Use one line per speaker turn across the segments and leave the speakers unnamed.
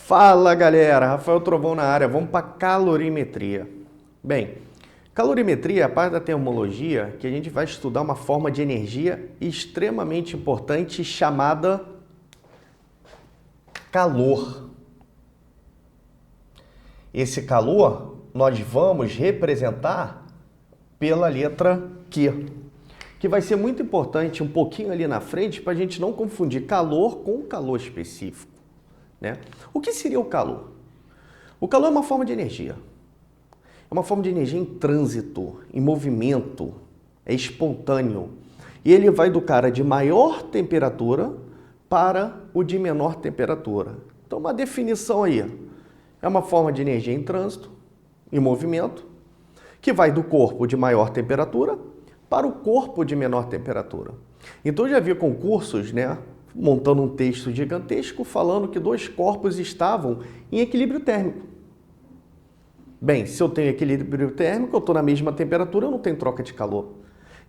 Fala galera, Rafael Trovão na área, vamos para calorimetria. Bem, calorimetria é a parte da termologia que a gente vai estudar uma forma de energia extremamente importante chamada calor. Esse calor nós vamos representar pela letra Q, que vai ser muito importante um pouquinho ali na frente para a gente não confundir calor com calor específico. Né? O que seria o calor? O calor é uma forma de energia. É uma forma de energia em trânsito, em movimento, é espontâneo. E ele vai do cara de maior temperatura para o de menor temperatura. Então, uma definição aí. É uma forma de energia em trânsito, em movimento, que vai do corpo de maior temperatura para o corpo de menor temperatura. Então, eu já vi concursos, né? Montando um texto gigantesco falando que dois corpos estavam em equilíbrio térmico. Bem, se eu tenho equilíbrio térmico, eu estou na mesma temperatura, eu não tenho troca de calor.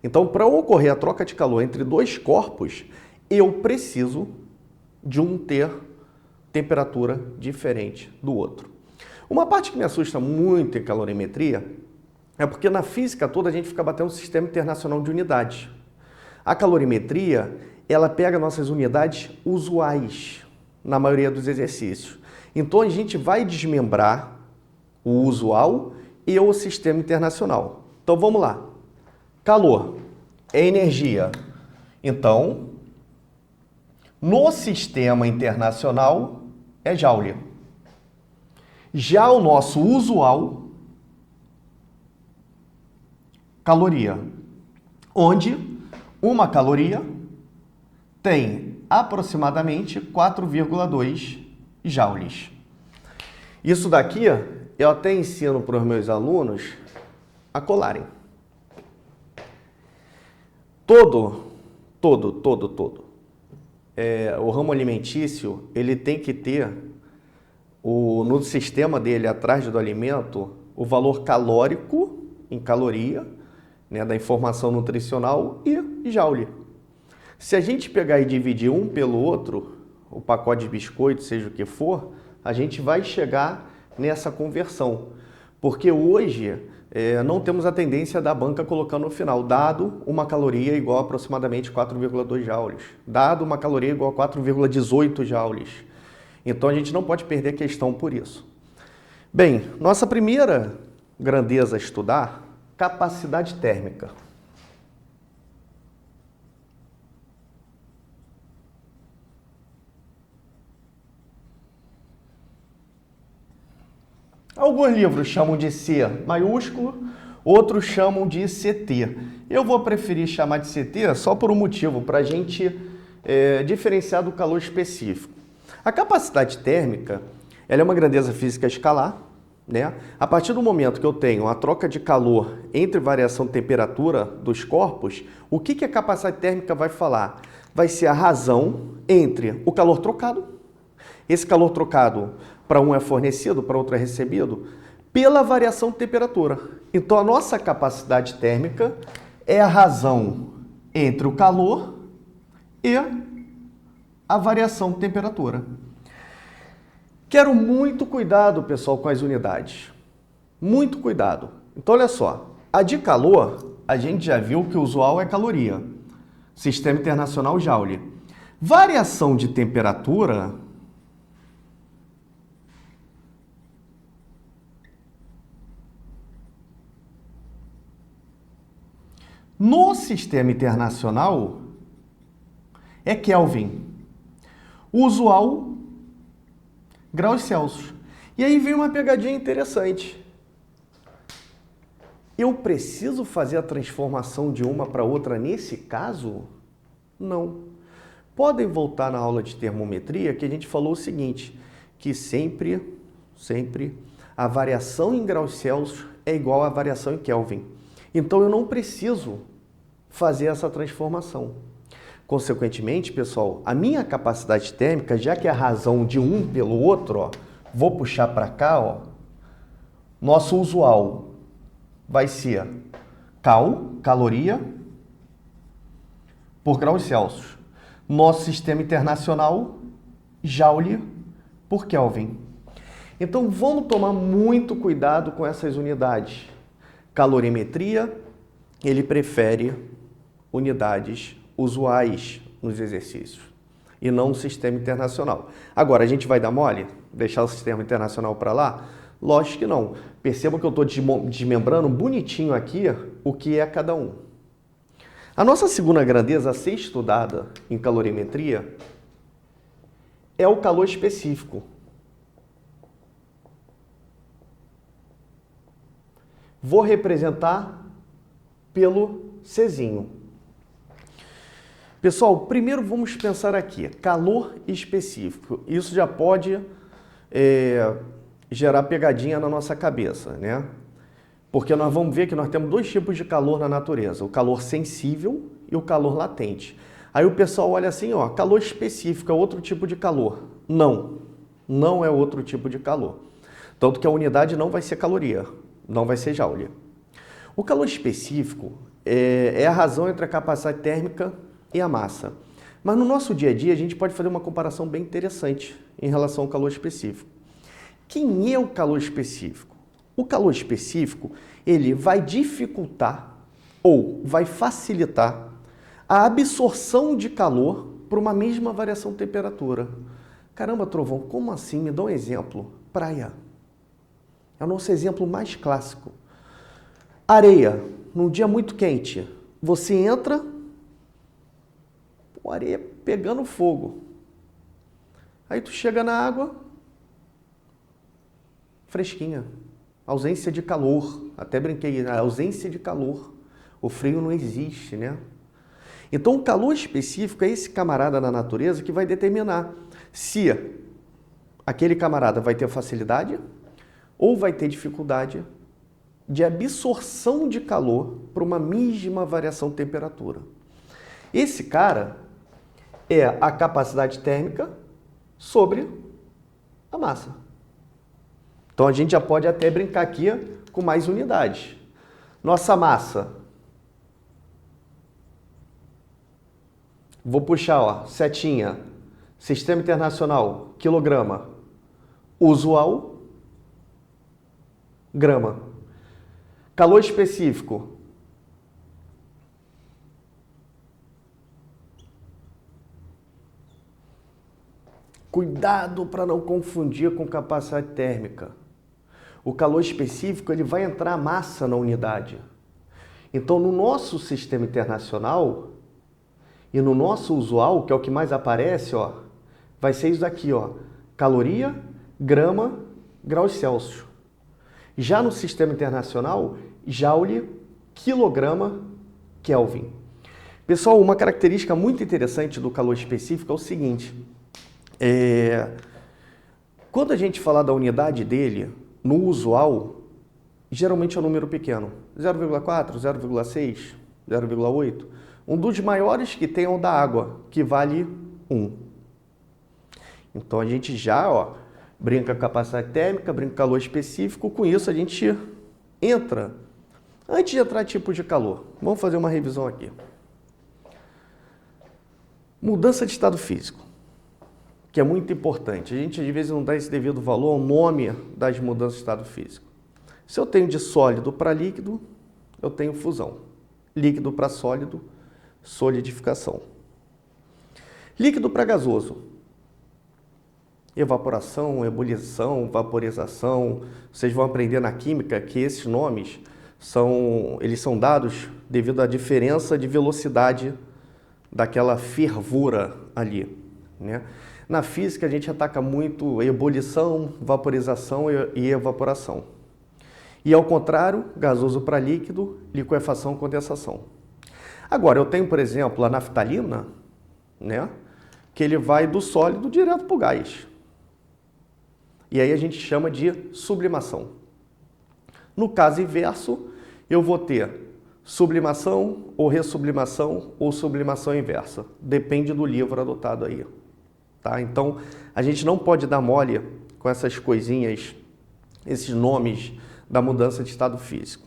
Então, para ocorrer a troca de calor entre dois corpos, eu preciso de um ter temperatura diferente do outro. Uma parte que me assusta muito em calorimetria é porque na física toda a gente fica batendo um sistema internacional de unidades. A calorimetria ela pega nossas unidades usuais na maioria dos exercícios. Então, a gente vai desmembrar o usual e o sistema internacional. Então, vamos lá. Calor é energia. Então, no sistema internacional é Joule. Já o nosso usual, caloria, onde uma caloria tem aproximadamente 4,2 joules. Isso daqui eu até ensino para os meus alunos a colarem. O ramo alimentício, ele tem que ter no sistema dele, atrás do alimento, o valor calórico, em caloria, né, da informação nutricional e joule. Se a gente pegar e dividir um pelo outro, o pacote de biscoito, seja o que for, a gente vai chegar nessa conversão. Porque hoje não temos a tendência da banca colocando no final, dado uma caloria igual a aproximadamente 4,2 joules, dado uma caloria igual a 4,18 joules. Então a gente não pode perder a questão por isso. Bem, nossa primeira grandeza a estudar, capacidade térmica. Alguns livros chamam de C maiúsculo, outros chamam de CT. Eu vou preferir chamar de CT só por um motivo, para a gente diferenciar do calor específico. A capacidade térmica ela é uma grandeza física escalar. Né? A partir do momento que eu tenho a troca de calor entre variação de temperatura dos corpos, o que a capacidade térmica vai falar? Vai ser a razão entre o calor trocado, esse calor trocado para um é fornecido, para outro é recebido, pela variação de temperatura. Então, a nossa capacidade térmica é a razão entre o calor e a variação de temperatura. Quero muito cuidado, pessoal, com as unidades. Muito cuidado. Então, olha só. A de calor, a gente já viu que o usual é caloria. Sistema internacional, joule. Variação de temperatura no sistema internacional é Kelvin. Usual, graus Celsius. E aí vem uma pegadinha interessante. Eu preciso fazer a transformação de uma para outra nesse caso? Não. Podem voltar na aula de termometria que a gente falou o seguinte, que sempre a variação em graus Celsius é igual à variação em Kelvin. Então, eu não preciso fazer essa transformação. Consequentemente, pessoal, a minha capacidade térmica, já que é a razão de um pelo outro, vou puxar para cá, nosso usual vai ser caloria, por graus Celsius. Nosso sistema internacional, Joule por Kelvin. Então vamos tomar muito cuidado com essas unidades. Calorimetria, ele prefere unidades usuais nos exercícios e não o sistema internacional. Agora, a gente vai dar mole? Deixar o sistema internacional para lá? Lógico que não. Percebam que eu estou desmembrando bonitinho aqui o que é cada um. A nossa segunda grandeza a ser estudada em calorimetria é o calor específico. Vou representar pelo Czinho. Pessoal, primeiro vamos pensar aqui, calor específico. Isso já pode gerar pegadinha na nossa cabeça, né? Porque nós vamos ver que nós temos dois tipos de calor na natureza, o calor sensível e o calor latente. Aí o pessoal olha assim, ó, calor específico é outro tipo de calor. Não, não é outro tipo de calor. Tanto que a unidade não vai ser caloria, não vai ser joule. O calor específico é a razão entre a capacidade térmica e a massa. Mas no nosso dia a dia a gente pode fazer uma comparação bem interessante em relação ao calor específico. Quem é o calor específico? O calor específico, ele vai dificultar ou vai facilitar a absorção de calor por uma mesma variação de temperatura. Caramba, Trovão, como assim? Me dá um exemplo. Praia. É o nosso exemplo mais clássico. Areia, num dia muito quente, você entra, a areia pegando fogo. Aí tu chega na água, fresquinha. Ausência de calor. Até brinquei, ausência de calor. O frio não existe, né? Então o calor específico é esse camarada na natureza que vai determinar se aquele camarada vai ter facilidade ou vai ter dificuldade de absorção de calor por uma mesma variação de temperatura. Esse cara é a capacidade térmica sobre a massa. Então a gente já pode até brincar aqui com mais unidades. Nossa massa. Vou puxar, ó, setinha. Sistema Internacional, quilograma. Usual, grama. Calor específico. Cuidado para não confundir com capacidade térmica. O calor específico, ele vai entrar a massa na unidade. Então, no nosso sistema internacional e no nosso usual, que é o que mais aparece, ó, vai ser isso daqui, ó, caloria, grama, graus Celsius. Já no sistema internacional, joule, quilograma, Kelvin. Pessoal, uma característica muito interessante do calor específico é o seguinte, quando a gente falar da unidade dele, no usual, geralmente é um número pequeno, 0,4, 0,6, 0,8. Um dos maiores que tem é o da água, que vale 1. Então a gente já, ó, brinca com capacidade térmica, brinca com calor específico, com isso a gente entra. Antes de entrar em tipo de calor, vamos fazer uma revisão aqui. Mudança de estado físico, que é muito importante. A gente às vezes não dá esse devido valor ao nome das mudanças de estado físico. Se eu tenho de sólido para líquido, eu tenho fusão. Líquido para sólido, solidificação. Líquido para gasoso, evaporação, ebulição, vaporização. Vocês vão aprender na química que esses nomes eles são dados devido à diferença de velocidade daquela fervura ali, né? Na física a gente ataca muito ebulição, vaporização e evaporação. E ao contrário, gasoso para líquido, liquefação, condensação. Agora, eu tenho, por exemplo, a naftalina, né, que ele vai do sólido direto para o gás. E aí a gente chama de sublimação. No caso inverso, eu vou ter sublimação ou ressublimação ou sublimação inversa. Depende do livro adotado aí. Tá? Então, a gente não pode dar mole com essas coisinhas, esses nomes da mudança de estado físico.